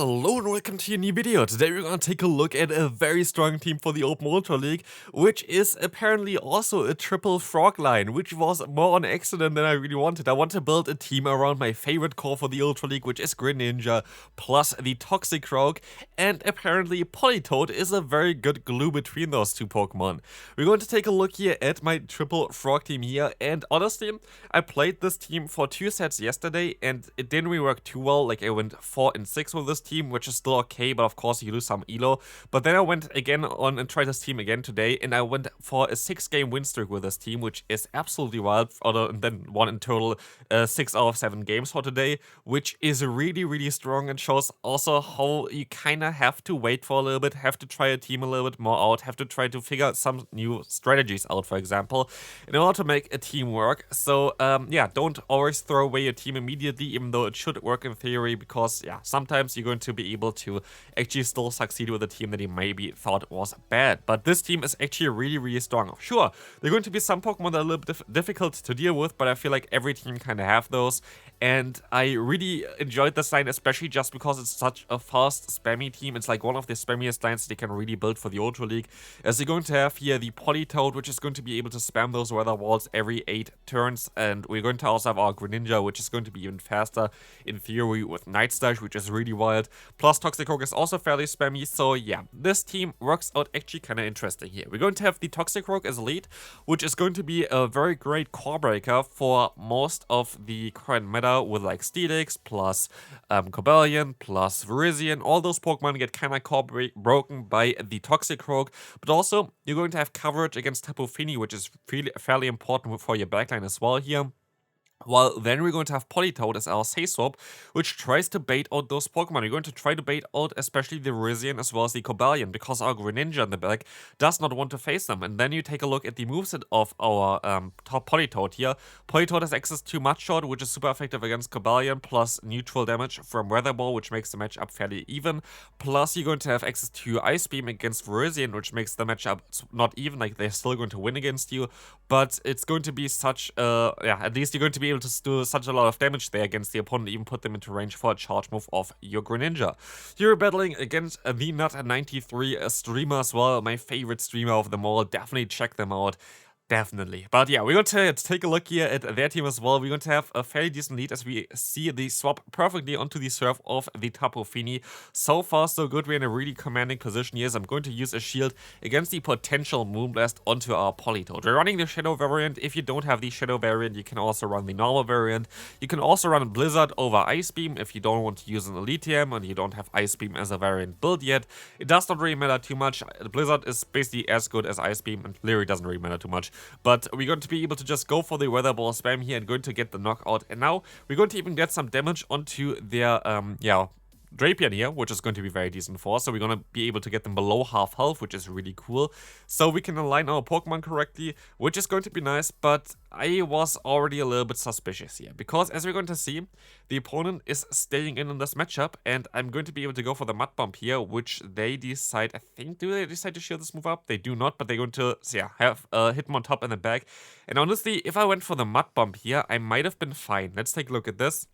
Hello and welcome to a new video. Today we're going to take a look at a very strong team for the Open Ultra League, which is apparently also a triple frog line, which was more on accident than I really wanted. I want to build a team around my favorite core for the Ultra League, which is Greninja, plus the Toxic Frog, and apparently Politoed is a very good glue between those two Pokemon. We're going to take a look here at my triple frog team here, and honestly, I played this team for 2 sets yesterday, and it didn't really work too well. Like, I went 4 and 6 with this team, which is still okay, but of course you lose some elo. But then I went again on and tried this team again today, and I went for a 6-game win streak with this team, which is absolutely wild. And then won in total 6 out of 7 games for today, which is really strong, and shows also how you kind of have to wait for a little bit, have to try a team a little bit more out, have to try to figure some new strategies out, for example, in order to make a team work. So yeah, don't always throw away your team immediately, even though it should work in theory, because yeah, sometimes you're going to be able to actually still succeed with a team that you maybe thought was bad. But this team is actually really strong. Sure, there are going to be some Pokemon that are a little bit difficult to deal with, but I feel like every team kind of have those. And I really enjoyed this line, especially just because it's such a fast, spammy team. It's like one of the spammiest lines they can really build for the Ultra League. As you're going to have here the Politoed, which is going to be able to spam those weather walls every 8 turns. And we're going to also have our Greninja, which is going to be even faster in theory with Night Slash, which is really wild. Plus Toxic Rogue is also fairly spammy. So yeah, this team works out actually kind of interesting here. We're going to have the Toxic Rogue as lead, which is going to be a very great core breaker for most of the current meta, with like Steelix, plus Cobalion, plus Virizion. All those Pokemon get kind of core broken by the Toxic Rogue, but also you're going to have coverage against Tapu Fini, which is fairly important for your backline as well here. Well, then we're going to have Politoed as our Say Swap, which tries to bait out those Pokemon. We're going to try to bait out especially the Virizion as well as the Cobalion, because our Greninja in the back does not want to face them. And then you take a look at the moveset of our top Politoed here. Politoed has access to Mud Shot, which is super effective against Cobalion, plus neutral damage from Weather Ball, which makes the matchup fairly even. Plus, you're going to have access to Ice Beam against Virizion, which makes the matchup not even, like they're still going to win against you. But it's going to be such, yeah, at least you're going to be able to do such a lot of damage there against the opponent, even put them into range for a charge move of your Greninja. You're battling against the Nut93 streamer as well, my favorite streamer of them all. Definitely check them out. Definitely. But yeah, we're going to take a look here at their team as well. We're going to have a fairly decent lead as we see the swap perfectly onto the surf of the Tapu Fini. So far, so good. We're in a really commanding position here. So I'm going to use a shield against the potential Moonblast onto our Politoed. We're running the Shadow variant. If you don't have the Shadow variant, you can also run the normal variant. You can also run Blizzard over Ice Beam if you don't want to use an Elite TM and you don't have Ice Beam as a variant build yet. It does not really matter too much. Blizzard is basically as good as Ice Beam, and Lyri doesn't really matter too much. But we're going to be able to just go for the Weather Ball spam here and going to get the knockout. And now we're going to even get some damage onto their, yeah, Drapion here, which is going to be very decent for us. So we're going to be able to get them below half health, which is really cool. So we can align our Pokemon correctly, which is going to be nice. But I was already a little bit suspicious here, because as we're going to see, the opponent is staying in this matchup, and I'm going to be able to go for the Mud Bomb here, which they decide, I think, do they decide to shield this move up? They do not, but they're going to, so yeah, have hit on top and the back. And honestly, if I went for the Mud Bomb here, I might have been fine. Let's take a look at this.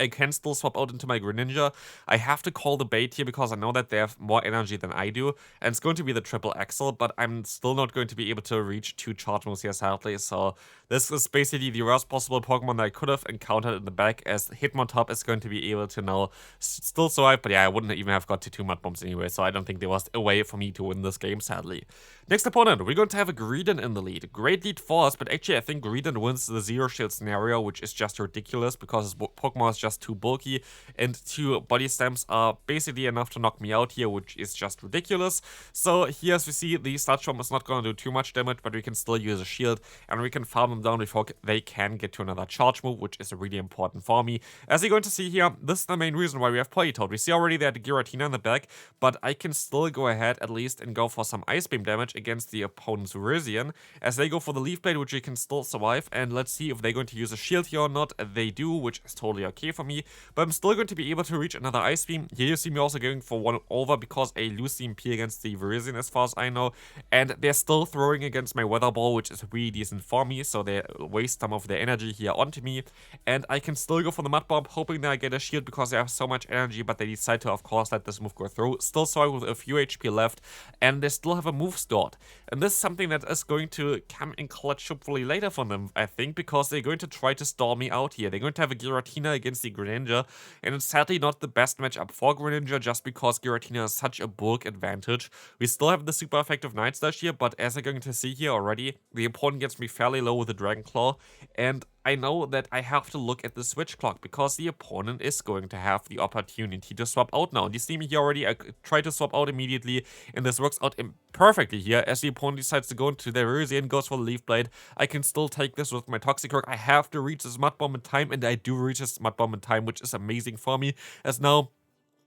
I can still swap out into my Greninja. I have to call the bait here because I know that they have more energy than I do. And it's going to be the Triple Axle, but I'm still not going to be able to reach 2 charge moves here, sadly. So this is basically the worst possible Pokemon that I could have encountered in the back, as Hitmontop is going to be able to now still survive. But yeah, I wouldn't even have got to 2 Mud Bombs anyway, so I don't think there was a way for me to win this game, sadly. Next opponent, we're going to have a Greedent in the lead. Great lead for us, but actually I think Greedent wins the Zero Shield scenario, which is just ridiculous because his Pokemon is just too bulky, and 2 body stamps are basically enough to knock me out here, which is just ridiculous. So here, as we see, the Sludge Bomb is not going to do too much damage, but we can still use a shield, and we can farm them down before they can get to another charge move, which is really important for me. As you're going to see here, this is the main reason why we have Politoed. We see already that Giratina in the back, but I can still go ahead at least and go for some Ice Beam damage against the opponent's Virizion, as they go for the Leaf Blade, which you can still survive. And let's see if they're going to use a shield here or not. They do, which is totally okay for me, but I'm still going to be able to reach another Ice Beam. Here you see me also going for one over because I lose the MP against the Virizion as far as I know, and they're still throwing against my Weather Ball, which is really decent for me, so they waste some of their energy here onto me, and I can still go for the Mud Bomb, hoping that I get a shield because they have so much energy, but they decide to, of course, let this move go through. Still sorry with a few HP left, and they still have a move stored. And this is something that is going to come in clutch hopefully later for them, I think, because they're going to try to stall me out here. They're going to have a Giratina against the Greninja, and it's sadly not the best matchup for Greninja just because Giratina has such a bulk advantage. We still have the super effective Night Slash here, but as I'm going to see here already, the opponent gets me fairly low with the Dragon Claw, and I know that I have to look at the switch clock because the opponent is going to have the opportunity to swap out now. And you see me here already, I try to swap out immediately, and this works out perfectly here as the opponent decides to go into their Virizion and goes for the Leaf Blade. I can still take this with my Toxicroak. I have to reach this Mud Bomb in time, and I do reach this Mud Bomb in time, which is amazing for me, as now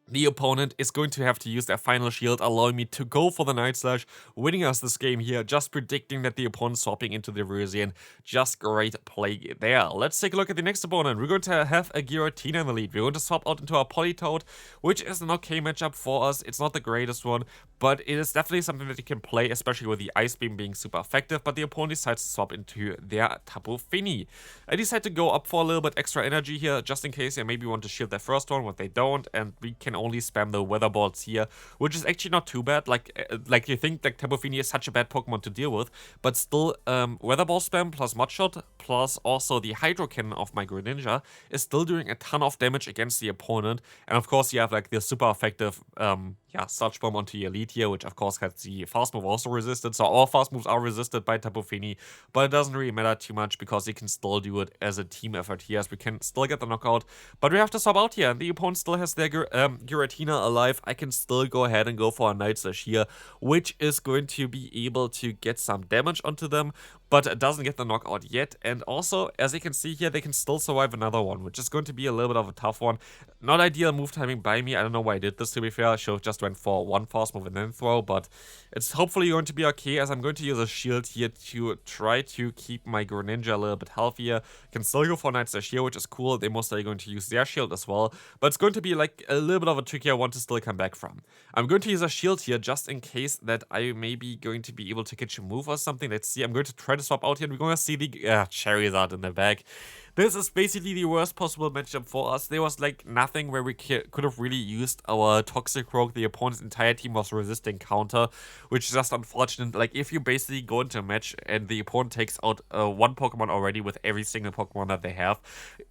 the opponent is going to have to use their final shield, allowing me to go for the Night Slash, winning us this game here, just predicting that the opponent swapping into the Virizion. Just great play there. Let's take a look at the next opponent. We're going to have a Giratina in the lead. We're going to swap out into our Politoed, which is an okay matchup for us. It's not the greatest one, but it is definitely something that you can play, especially with the Ice Beam being super effective, but the opponent decides to swap into their Tapu Fini. I decide to go up for a little bit extra energy here, just in case they maybe want to shield their first one, what they don't, and we can only spam the Weather Balls here, which is actually not too bad. Like you think that Tapu Fini is such a bad Pokemon to deal with, but still, Weather Ball spam plus Mud Shot plus also the Hydro Cannon of my Greninja is still doing a ton of damage against the opponent. And of course, you have like the super effective Sludge Bomb onto your lead here, which of course has the fast move also resisted. So all fast moves are resisted by Tapu Fini, but it doesn't really matter too much because you can still do it as a team effort here, as we can still get the knockout. But we have to swap out here, and the opponent still has their Giratina alive. I can still go ahead and go for a Night Slash here, which is going to be able to get some damage onto them, but it doesn't get the knockout yet. And also, as you can see here, they can still survive another one, which is going to be a little bit of a tough one. Not ideal move timing by me. I don't know why I did this, to be fair. I should have just went for one fast move and then throw, but it's hopefully going to be okay, as I'm going to use a shield here to try to keep my Greninja a little bit healthier. Can still go for Night Slash here, which is cool. They're most likely going to use their shield as well, but it's going to be like a little bit of a trickier one to still come back from. I'm going to use a shield here just in case that I may be going to be able to catch a move or something. Let's see. I'm going to try to swap out here, and we're going to see the Charizard in the back. This is basically the worst possible matchup for us. There was like nothing where we could have really used our Toxicroak. The opponent's entire team was resisting counter, which is just unfortunate. Like if you basically go into a match and the opponent takes out one Pokemon already with every single Pokemon that they have,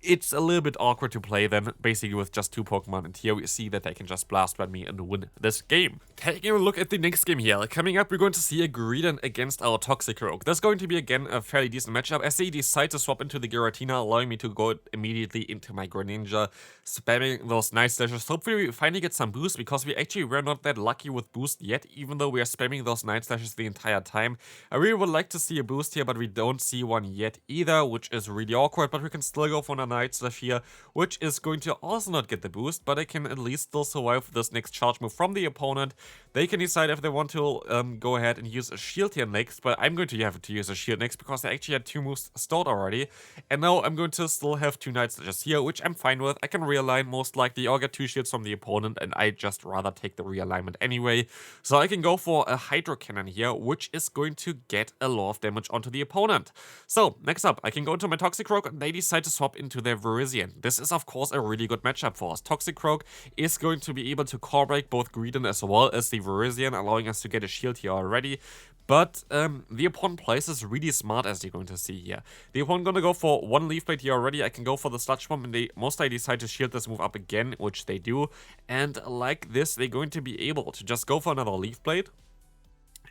it's a little bit awkward to play then basically with just two Pokemon. And here we see that they can just blast by me and win this game. Taking a look at the next game here. Coming up, we're going to see a Greedent against our Toxicroak. That's going to be again a fairly decent matchup as they decide to swap into the Giratina, allowing me to go immediately into my Greninja, spamming those Night Slashes. Hopefully we finally get some boost, because we actually were not that lucky with boost yet, even though we are spamming those Night Slashes the entire time. I really would like to see a boost here, but we don't see one yet either, which is really awkward, but we can still go for a Night Slash here, which is going to also not get the boost, but I can at least still survive this next charge move from the opponent. They can decide if they want to go ahead and use a shield here next, but I'm going to have to use a shield next because I actually had two moves stored already, and now I'm going to still have two Night Slashes here, which I'm fine with. I can realign most likely or get two shields from the opponent, and I just rather take the realignment anyway. So I can go for a Hydro Cannon here, which is going to get a lot of damage onto the opponent. So next up, I can go into my Toxicroak, and they decide to swap into their Virizion. This is of course a really good matchup for us. Toxicroak is going to be able to core break both Greedent as well as the Virizion, allowing us to get a shield here already. But the opponent plays is really smart, as you're going to see here. The opponent going to go for one Leaf Blade here already. I can go for the Sludge Bomb, and they most likely decide to shield this move up again, which they do. And like this, they're going to be able to just go for another Leaf Blade.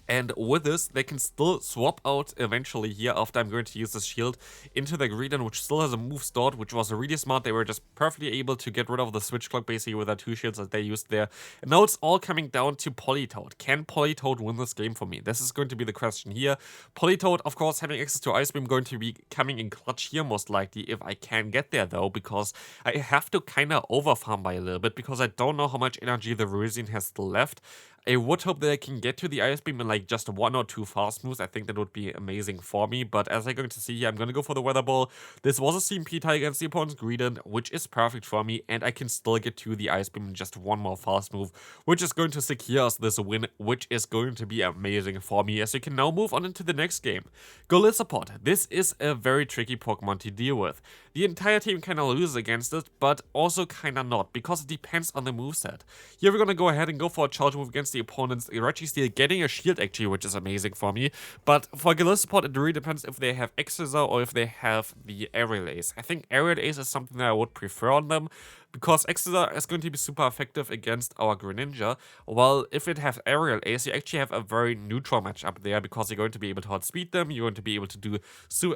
And with this, they can still swap out eventually here after I'm going to use this shield into the Greedent, which still has a move stored, which was really smart. They were just perfectly able to get rid of the switch clock basically with their two shields that they used there. And now it's all coming down to Politoed. Can Politoed win this game for me? This is going to be the question here. Politoed, of course, having access to Ice Beam, going to be coming in clutch here most likely if I can get there though, because I have to kind of overfarm by a little bit because I don't know how much energy the Virizion has still left. I would hope that I can get to the Ice Beam in like just 1 or 2 fast moves. I think that would be amazing for me, but as I'm going to see here, I'm going to go for the Weather Ball. This was a CMP tie against the opponent's Greedent, which is perfect for me, and I can still get to the Ice Beam in just 1 more fast move, which is going to secure us this win, which is going to be amazing for me, as we can now move on into the next game. Golisopod. This is a very tricky Pokemon to deal with. The entire team kinda loses against it, but also kinda not, because it depends on the moveset. Here we're gonna go ahead and go for a charge move against the opponent's Registeel, getting a shield actually, which is amazing for me. But for Golisopod, it really depends if they have X-Scissor or if they have the Aerial Ace. I think Aerial Ace is something that I would prefer on them, because X-Scissor is going to be super effective against our Greninja, while if it has Aerial Ace, you actually have a very neutral matchup there, because you're going to be able to outspeed them, you're going to be able to do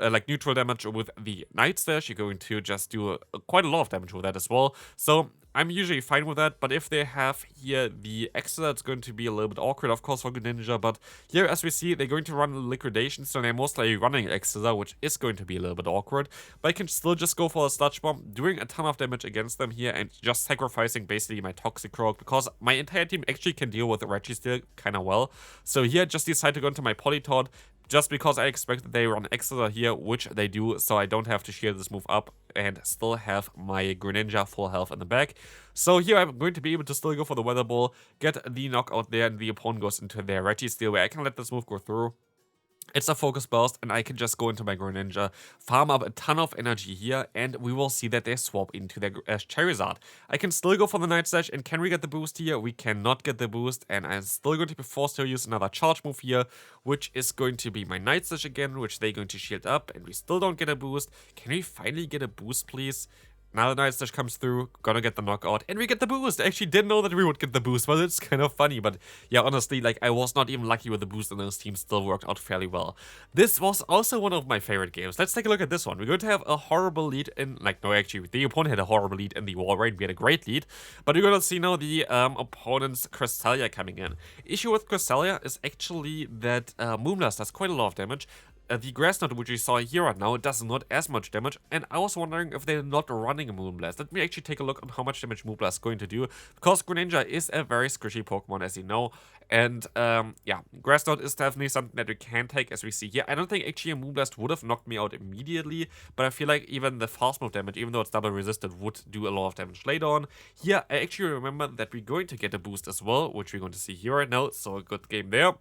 like neutral damage with the Night Slash, you're going to just do quite a lot of damage with that as well. So I'm usually fine with that, but if they have here the X-Scissor, it's going to be a little bit awkward, of course, for Greninja, but here, as we see, they're going to run Liquidation, so they're most likely running X-Scissor, which is going to be a little bit awkward, but I can still just go for a Sludge Bomb, doing a ton of damage against them here, and just sacrificing basically my Toxicroak, because my entire team actually can deal with the Registeel kind of well. So here, just decide to go into my Politoed, just because I expect that they run X-Scissor here, which they do, so I don't have to shield this move up and still have my Greninja full health in the back. So here I'm going to be able to still go for the Weather Ball, get the knockout there, and the opponent goes into their Registeel, where I can let this move go through. It's a focus burst, and I can just go into my Greninja, farm up a ton of energy here, and we will see that they swap into their Charizard. I can still go for the Night Slash, and can we get the boost here? We cannot get the boost, and I'm still going to be forced to use another charge move here, which is going to be my Night Slash again, which they're going to shield up, and we still don't get a boost. Can we finally get a boost, please? Now the Night Slash comes through, gonna get the knockout, and we get the boost. I actually didn't know that we would get the boost, but it's kind of funny. But yeah, honestly, like, I was not even lucky with the boost, and those teams still worked out fairly well. This was also one of my favorite games. Let's take a look at this one. We're going to have a horrible lead in, like, no, actually, the opponent had a horrible lead in the Walrein. We had a great lead, but we're gonna see now the opponent's Cresselia coming in. Issue with Cresselia is actually that Moonblast does quite a lot of damage. The Grass Knot, which we saw here right now, it does not as much damage, and I was wondering if they're not running a Moonblast. Let me actually take a look on how much damage Moonblast is going to do, because Greninja is a very squishy Pokemon, as you know, and yeah, Grass Knot is definitely something that we can take, as we see here. I don't think actually a Moonblast would have knocked me out immediately, but I feel like even the fast move damage, even though it's double resisted, would do a lot of damage later on. Here, I actually remember that we're going to get a boost as well, which we're going to see here right now, so a good game there.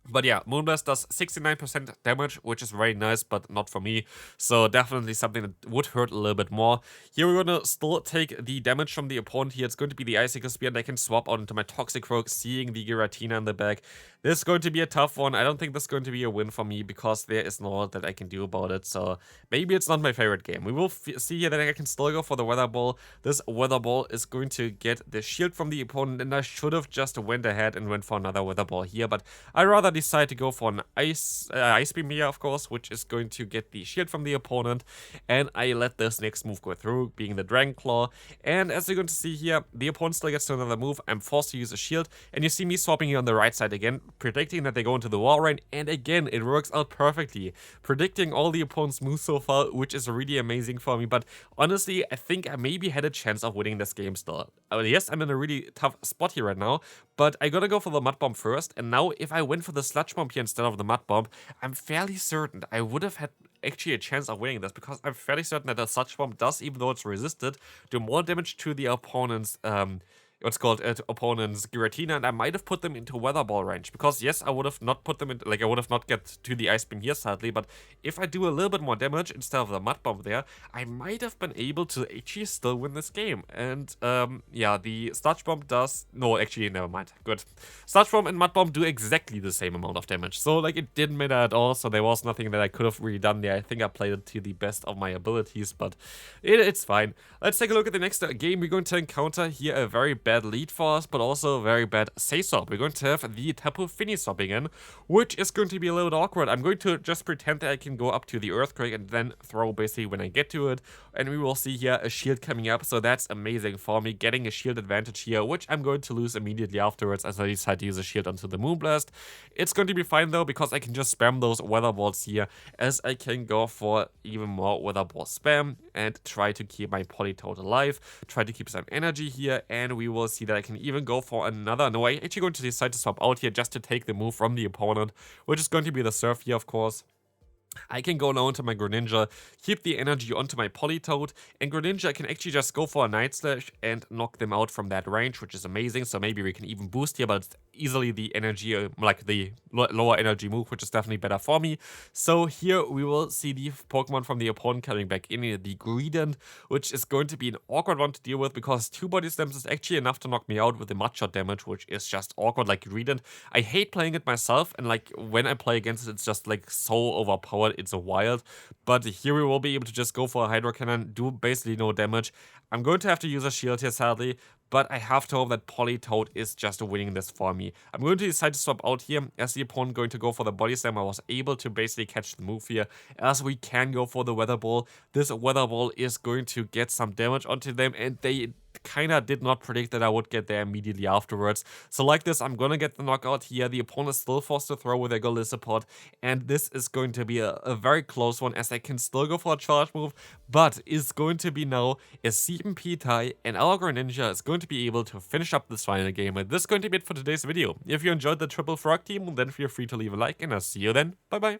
But yeah, Moonblast does 69% damage, which is very nice, but not for me. So definitely something that would hurt a little bit more. Here we're going to still take the damage from the opponent here. It's going to be the Icicle Spear, and I can swap out into my Toxicroak, seeing the Giratina in the back. This is going to be a tough one. I don't think this is going to be a win for me, because there is no lot that I can do about it. So maybe it's not my favorite game. We will see here that I can still go for the Weather Ball. This Weather Ball is going to get the shield from the opponent, and I should have just went ahead and went for another Weather Ball here, but I rather decide to go for an Ice Beam here, of course, which is going to get the shield from the opponent, and I let this next move go through, being the Dragon Claw. And as you're going to see here, the opponent still gets to another move. I'm forced to use a shield, and you see me swapping here on the right side again, predicting that they go into the Walrein, and again, it works out perfectly, predicting all the opponent's moves so far, which is really amazing for me. But honestly, I think I maybe had a chance of winning this game still. Yes, I'm in a really tough spot here right now, but I gotta go for the Mud Bomb first, and now if I went for the Sludge Bomb here instead of the Mud Bomb, I'm fairly certain I would have had actually a chance of winning this, because I'm fairly certain that the Sludge Bomb does, even though it's resisted, do more damage to the opponent's opponent's Giratina, and I might have put them into Weather Ball range, because yes, I would have not put them in, like, I would have not get to the Ice Beam here sadly, but if I do a little bit more damage instead of the Mud Bomb there, I might have been able to actually still win this game. And yeah, the Sludge Bomb does, no, actually, never mind, good. Sludge Bomb and Mud Bomb do exactly the same amount of damage, so like it didn't matter at all, so there was nothing that I could have really done there. I think I played it to the best of my abilities, but it's fine. Let's take a look at the next game. We're going to encounter here a very bad lead for us, but also a very bad Say-Swap. We're going to have the Tapu Fini swapping in, which is going to be a little bit awkward. I'm going to just pretend that I can go up to the Earthquake and then throw basically when I get to it, and we will see here a shield coming up, so that's amazing for me, getting a shield advantage here, which I'm going to lose immediately afterwards as I decide to use a shield onto the Moonblast. It's going to be fine though, because I can just spam those Weather Balls here, as I can go for even more Weather Ball spam and try to keep my Politoed alive, try to keep some energy here, and we will will see that I can even go for another. No, I actually going to decide to swap out here just to take the move from the opponent, which is going to be the Surf here, of course. I can go now into my Greninja, keep the energy onto my Politoed, and Greninja can actually just go for a Night Slash and knock them out from that range, which is amazing. So maybe we can even boost here, but it's easily the energy, like the lower energy move, which is definitely better for me. So here we will see the Pokemon from the opponent coming back in, the Greedent, which is going to be an awkward one to deal with because 2 body slams is actually enough to knock me out with the Mudshot damage, which is just awkward like Greedent. I hate playing it myself, and like when I play against it, it's just like so overpowered. It's a wild, but here we will be able to just go for a Hydro Cannon, do basically no damage. I'm going to have to use a shield here, sadly, but I have to hope that Politoed is just winning this for me. I'm going to decide to swap out here as the opponent going to go for the Body Slam. I was able to basically catch the move here as we can go for the Weather Ball. This Weather Ball is going to get some damage onto them, and they kinda did not predict that I would get there immediately afterwards. So like this, I'm gonna get the knockout here. The opponent is still forced to throw with their Golisopod, and this is going to be a very close one as I can still go for a charge move, but it's going to be now a 7P tie, and our Greninja is going to be able to finish up this final game. And this is going to be it for today's video. If you enjoyed the Triple Frog team, then feel free to leave a like, and I'll see you then. Bye bye.